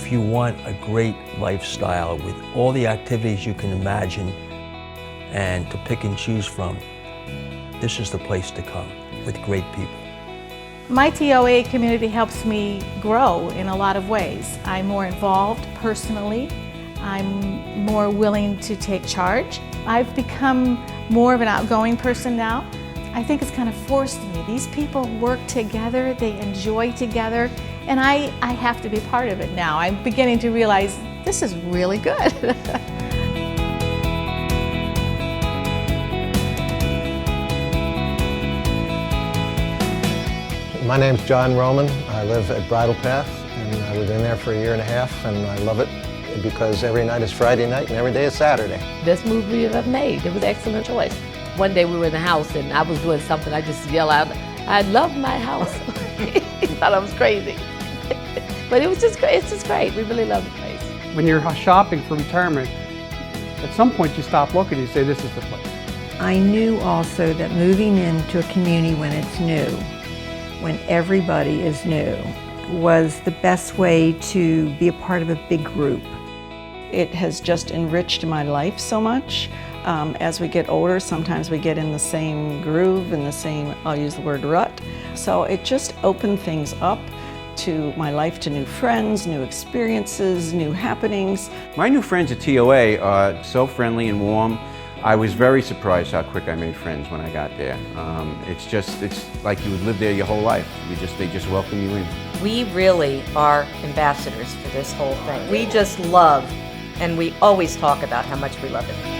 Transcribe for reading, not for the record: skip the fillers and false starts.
If you want a great lifestyle with all the activities you can imagine and to pick and choose from, this is the place to come with great people. My TOA community helps me grow in a lot of ways. I'm more involved personally. I'm more willing to take charge. I've become more of an outgoing person now. I think it's kind of forced me. These people work together, they enjoy together, and I have to be part of it now. I'm beginning to realize this is really good. My name's John Roman. I live at Bridle Path, and we've been there for 1.5 years, and I love it because every night is Friday night and every day is Saturday. Best move we ever made. It was an excellent choice. One day we were in the house and I was doing something, I just yelled out, "I love my house." He thought I was crazy. But it was just great. It's just great. We really love the place. When you're shopping for retirement, at some point you stop looking and you say, this is the place. I knew also that moving into a community when it's new, when everybody is new, was the best way to be a part of a big group. It has just enriched my life so much. As we get older, sometimes we get in the same groove, in the same, I'll use the word rut. So it just opened things up to my life, to new friends, new experiences, new happenings. My new friends at TOA are so friendly and warm. I was very surprised how quick I made friends when I got there. It's like you would live there your whole life. They just welcome you in. We really are ambassadors for this whole thing. We just love, and we always talk about how much we love it.